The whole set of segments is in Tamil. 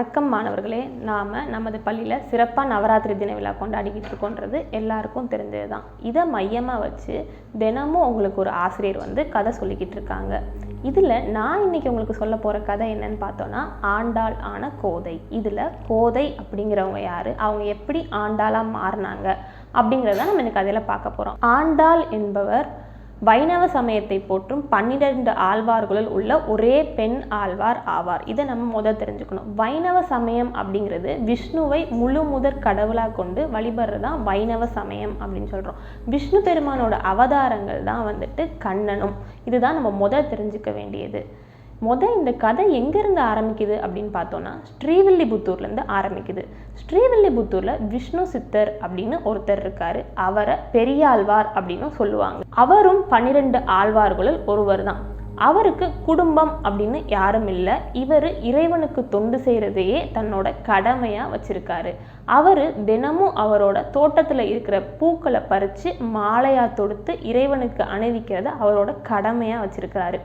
வணக்கம் மாணவர்களே. நமது பள்ளியில் சிறப்பாக நவராத்திரி தின விழா கொண்டாடிக்கிட்டு இருக்கோன்றது எல்லாருக்கும் தெரிஞ்சது தான். இதை மையமாக வச்சு தினமும் உங்களுக்கு ஒரு ஆசிரியர் கதை சொல்லிக்கிட்டு இருக்காங்க. இதில் நான் இன்னைக்கு உங்களுக்கு சொல்ல போகிற கதை என்னன்னு பார்த்தோன்னா, ஆண்டாள் ஆன கோதை. இதில் கோதை அப்படிங்கிறவங்க யார், அவங்க எப்படி ஆண்டாளாக மாறினாங்க அப்படிங்கிறத நம்ம இந்த கதையில் பார்க்க போகிறோம். ஆண்டாள் என்பவர் வைணவ சமயத்தை போற்றும் 12 ஆழ்வார்களுள் உள்ள ஒரே பெண் ஆழ்வார் ஆவார். இதை நம்ம தெரிஞ்சுக்கணும். வைணவ சமயம் அப்படிங்கிறது விஷ்ணுவை முழு முதற் கடவுளாக கொண்டு வழிபடுறதான் வைணவ சமயம் அப்படின்னு சொல்கிறோம். விஷ்ணு பெருமானோட அவதாரங்கள் தான் கண்ணனும். இதுதான் நம்ம தெரிஞ்சுக்க வேண்டியது. இந்த கதை எங்கேருந்து ஆரம்பிக்குது அப்படின்னு பார்த்தோன்னா, ஸ்ரீவில்லிபுத்தூர்லேருந்து ஆரம்பிக்குது. ஸ்ரீவில்லிபுத்தூரில் விஷ்ணு சித்தர் அப்படின்னு ஒருத்தர் இருக்காரு. அவரை பெரியாழ்வார் அப்படின்னு சொல்லுவாங்க. அவரும் 12 ஆழ்வார்களுள் ஒருவர் தான். அவருக்கு குடும்பம் அப்படின்னு யாரும் இல்லை. இவர் இறைவனுக்கு தொண்டு செய்கிறதையே தன்னோட கடமையாக வச்சிருக்காரு. அவர் தினமும் அவரோட தோட்டத்தில் இருக்கிற பூக்களை பறித்து மாலையாக தொடுத்து இறைவனுக்கு அணிவிக்கிறத அவரோட கடமையாக வச்சிருக்கிறாரு.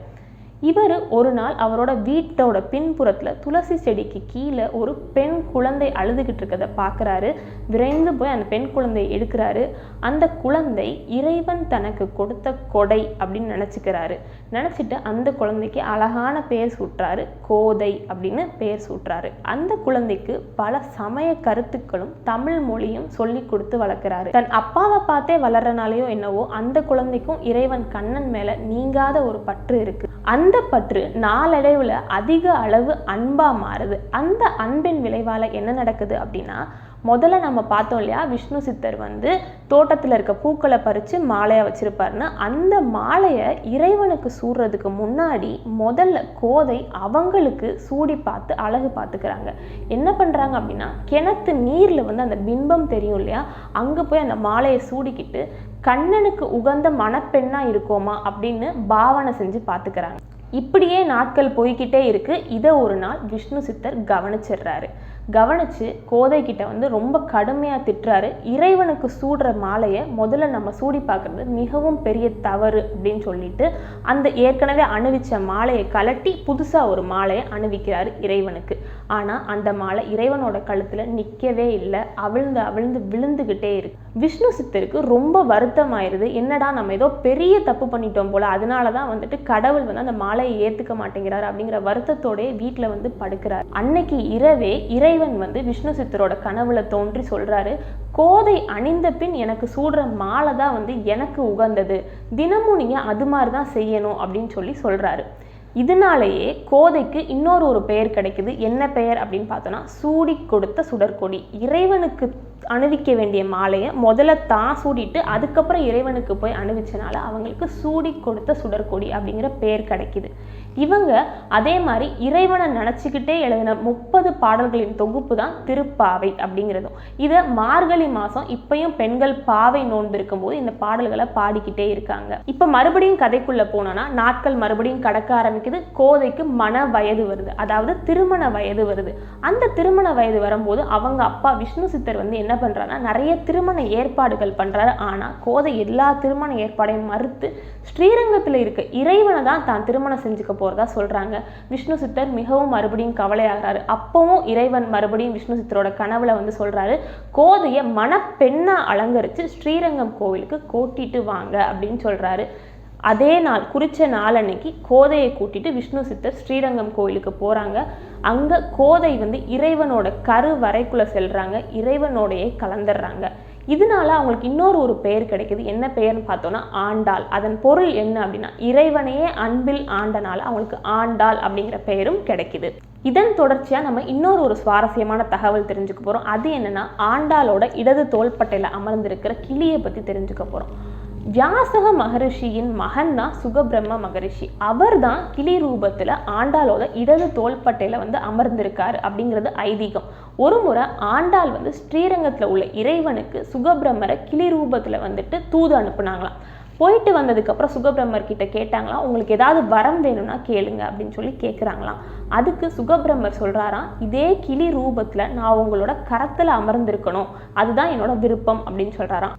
இவர் ஒரு நாள் அவரோட வீட்டோட பின்புறத்தில் துளசி செடிக்கு கீழே ஒரு பெண் குழந்தை அழுதுகிட்டு இருக்கிறத பார்க்குறாரு. விரைந்து போய் அந்த பெண் குழந்தையை எடுக்கிறாரு. அந்த குழந்தை இறைவன் தனக்கு கொடுத்த கொடை அப்படின்னு நினச்சிட்டு அந்த குழந்தைக்கு அழகான பேர் சூட்டுறாரு. கோதை அப்படின்னு பேர் சூட்டுறாரு. அந்த குழந்தைக்கு பல சமய கருத்துக்களும் தமிழ் மொழியும் சொல்லி கொடுத்து வளர்க்குறாரு. தன் அப்பாவை பார்த்தே வளர்றனாலேயோ என்னவோ அந்த குழந்தைக்கும் இறைவன் கண்ணன் மேலே நீங்காத ஒரு பற்று இருக்கு. அந்த பற்று நாளடைவில் அதிக அளவு அன்பா மாறுது. அந்த அன்பின் விளைவால என்ன நடக்குது அப்படின்னா, முதல்ல நம்ம பார்த்தோம் இல்லையா, விஷ்ணு சித்தர் தோட்டத்தில் இருக்க பூக்களை பறித்து மாலையாக வச்சிருப்பாருன்னு. அந்த மாலையை இறைவனுக்கு சூடுறதுக்கு முன்னாடி முதல்ல கோதை அவங்களுக்கு சூடி பார்த்து அழகு பார்த்துக்கிறாங்க. என்ன பண்ணுறாங்க அப்படின்னா, கிணத்து நீரில் அந்த பிம்பம் தெரியும் இல்லையா, அங்கே போய் அந்த மாலையை சூடிக்கிட்டு கண்ணனுக்கு உகந்த மணப்பெண்ணாக இருக்கோமா அப்படின்னு பாவனை செஞ்சு பார்த்துக்கிறாங்க. இப்படியே நாட்கள் போய்கிட்டே இருக்கு. இதை ஒரு நாள் விஷ்ணு சித்தர் கவனிச்சிடுறாரு. கவனிச்சு கோதை கிட்ட ரொம்ப கடுமையாக திட்டுறாரு. இறைவனுக்கு சூடுற மாலையை முதல்ல நம்ம சூடி பார்க்கறது மிகவும் பெரிய தவறு அப்படின்னு சொல்லிட்டு அந்த ஏற்கனவே அணிவிச்ச மாலையை கலட்டி புதுசாக ஒரு மாலையை அணிவிக்கிறாரு இறைவனுக்கு. ஆனால் அந்த மாலை இறைவனோட கழுத்தில் நிற்கவே இல்லை. அவிழ்ந்து விழுந்துகிட்டே இருக்கு. விஷ்ணு சித்தருக்கு ரொம்ப வருத்தம் ஆயிடுது. என்னடா நம்ம ஏதோ பெரிய தப்பு பண்ணிட்டோம் போல, அதனால தான் கடவுள் அந்த மாலையை ஏற்றுக்க மாட்டேங்கிறாரு அப்படிங்கிற வருத்தத்தோடய வீட்டில் படுக்கிறார். அன்னைக்கு இரவே இறைவன் விஷ்ணு சித்தரோட கனவுல தோன்றி சொல்றாரு, கோதை அணிந்த பின் எனக்கு சூடுற மாலை தான் எனக்கு உகந்தது, தினமும் நீங்க அது மாதிரி தான் செய்யணும் அப்படின்னு சொல்றாரு. இதனாலேயே கோதைக்கு இன்னொரு பெயர் கிடைக்குது. என்ன பெயர் அப்படின்னு பார்த்தோன்னா, சூடி கொடுத்த சுடற்கொடி. இறைவனுக்கு அணிவிக்க வேண்டிய மாலையை முதல்ல தான் சூடிட்டு அதுக்கப்புறம் இறைவனுக்கு போய் அணிவிச்சனால அவங்களுக்கு சூடி கொடுத்த சுடற்கொடி அப்படிங்கிற பெயர் கிடைக்குது. இவங்க அதே மாதிரி இறைவனை நினச்சிக்கிட்டே எழுதின 30 பாடல்களின் தொகுப்பு தான் திருப்பாவை அப்படிங்கிறதும். இதை மார்கழி மாதம் இப்பயும் பெண்கள் பாவை நோன்பு இருக்கும்போது இந்த பாடல்களை பாடிக்கிட்டே இருக்காங்க. இப்போ மறுபடியும் கதைக்குள்ளே போனோன்னா, நாட்கள் மறுபடியும் கடக்க ஆரம்பிக்குது. கோதைக்கு மன வயது வருது, அதாவது திருமண வயது வருது. அந்த திருமண வயது வரும்போது அவங்க அப்பா விஷ்ணு சித்தர் என்ன பண்றாருன்னா, நிறைய திருமண ஏற்பாடுகள் பண்றாரு. ஆனா கோதை எல்லா திருமண ஏற்பாடையும் மறுத்து ஸ்ரீரங்கத்தில் இருக்க இறைவனை தான் தான் திருமணம் செஞ்சுக்க போறதா சொல்றாங்க. விஷ்ணு சித்தர் மிகவும் மறுபடியும் கவலையாகிறாரு. அப்பவும் இறைவன் மறுபடியும் விஷ்ணு சித்தரோட கனவுல சொல்றாரு, கோதையை மணப்பெண்ணா அலங்கரிச்சு ஸ்ரீரங்கம் கோவிலுக்கு கூட்டிட்டு வாங்க அப்படின்னு சொல்றாரு. அதே நாள் குறித்த நாள் அன்னைக்கு கோதையை கூட்டிட்டு விஷ்ணு சித்தர் ஸ்ரீரங்கம் கோயிலுக்கு போகிறாங்க. அங்கே கோதை இறைவனோட கருவறைக்குள்ளே செல்கிறாங்க. இறைவனோடையே கலந்துடுறாங்க. இதனால அவங்களுக்கு இன்னொரு பெயர் கிடைக்குது. என்ன பெயர்னு பார்த்தோன்னா, ஆண்டாள். அதன் பொருள் என்ன அப்படின்னா, இறைவனையே அன்பில் ஆண்டனால அவங்களுக்கு ஆண்டாள் அப்படிங்கிற பெயரும் கிடைக்குது. இதன் தொடர்ச்சியாக நம்ம இன்னொரு சுவாரஸ்யமான தகவல் தெரிஞ்சுக்க போகிறோம். அது என்னன்னா, ஆண்டாளோட இடது தோள்பட்டையில் அமர்ந்திருக்கிற கிளியை பற்றி தெரிஞ்சுக்க போகிறோம். வியாசக மகரிஷியின் மகன் தான் சுகபிரம்ம மகரிஷி. அவர் தான் கிளி ரூபத்தில் ஆண்டாளோட இடது தோள்பட்டையில் அமர்ந்திருக்காரு அப்படிங்கிறது ஐதீகம். ஒரு முறை ஆண்டாள் ஸ்ரீரங்கத்தில் உள்ள இறைவனுக்கு சுகபிரம்மரை கிளி ரூபத்தில் தூது அனுப்புனாங்களாம். போயிட்டு வந்ததுக்கப்புறம் சுகபிரம்மர் கிட்ட கேட்டாங்களாம், உங்களுக்கு ஏதாவது வரம் வேணும்னா கேளுங்க அப்படின்னு கேட்குறாங்களாம். அதுக்கு சுகபிரம்மர் சொல்கிறாராம், இதே கிளி ரூபத்தில் நான் உங்களோட கரத்தில் அமர்ந்திருக்கணும், அதுதான் என்னோட விருப்பம் அப்படின்னு சொல்கிறாராம்.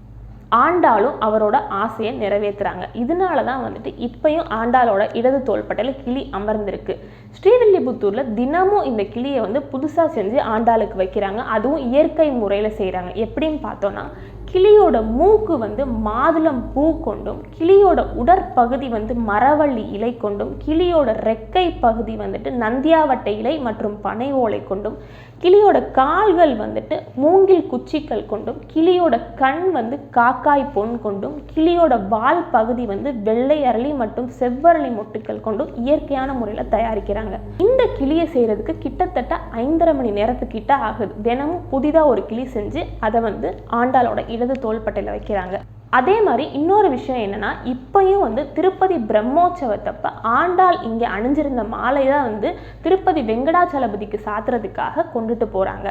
ஆண்டாளும் அவரோட ஆசையை நிறைவேற்றுறாங்க. இதனால தான் வந்துட்டு இப்பயும் ஆண்டாளோட இடது தோள்பட்டையில் கிளி அமர்ந்திருக்கு. ஸ்ரீவில்லிபுத்தூரில் தினமும் இந்த கிளியை வந்து புதுசாக செஞ்சு ஆண்டாளுக்கு வைக்கிறாங்க. அதுவும் இயற்கை முறையில் செய்கிறாங்க. எப்படின்னு பார்த்தோன்னா, கிளியோட மூக்கு வந்து மாதுளம் பூ கொண்டும், கிளியோட உடற்பகுதி வந்து மரவள்ளி இலை கொண்டும், கிளியோட ரெக்கை பகுதி வந்துட்டு நந்தியாவட்டை இலை மற்றும் பனை ஓலை கொண்டும், கிளியோட கால்கள் வந்துட்டு மூங்கில் குச்சிகள் கொண்டும், கிளியோட கண் வந்து காக்காய் பொன் கொண்டும், கிளியோட வால் பகுதி வந்து வெள்ளை அரளி மற்றும் செவ்வரளி மொட்டுக்கள் கொண்டும் இயற்கையான முறையில் தயாரிக்கிறாங்க. இந்த கிளியை செய்யறதுக்கு கிட்டத்தட்ட 5.5 மணி நேரத்துக்கிட்ட ஆகுது. தினமும் புதிதாக ஒரு கிளி செஞ்சு அதை வந்து ஆண்டாளோட இடது தோள்பட்டையில் வைக்கிறாங்க. அதே மாதிரி இன்னொரு விஷயம் என்னன்னா, இப்பயும் வந்து திருப்பதி பிரம்மோற்சவத்தப்ப ஆண்டாள் இங்கே அணிஞ்சிருந்த மாலை தான் வந்து திருப்பதி வெங்கடாச்சலபதிக்கு சாத்துறதுக்காக கொண்டுட்டு போகிறாங்க.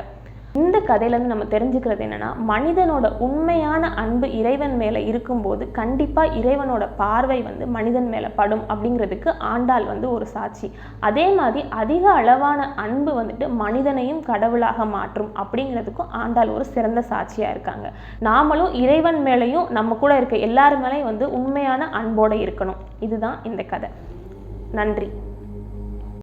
இந்த கதையிலேருந்து நம்ம தெரிஞ்சுக்கிறது என்னன்னா, மனிதனோட உண்மையான அன்பு இறைவன் மேலே இருக்கும்போது கண்டிப்பாக இறைவனோட பார்வை வந்து மனிதன் மேலே படும் அப்படிங்கிறதுக்கு ஆண்டாள் வந்து ஒரு சாட்சி. அதே மாதிரி அதிக அளவான அன்பு வந்துட்டு மனிதனையும் கடவுளாக மாற்றும் அப்படிங்கிறதுக்கும் ஆண்டாள் ஒரு சிறந்த சாட்சியாக இருக்காங்க. நாமளும் இறைவன் மேலேயும் நம்ம கூட இருக்க எல்லாரு மேலேயும் வந்து உண்மையான அன்போடு இருக்கணும். இதுதான் இந்த கதை. நன்றி.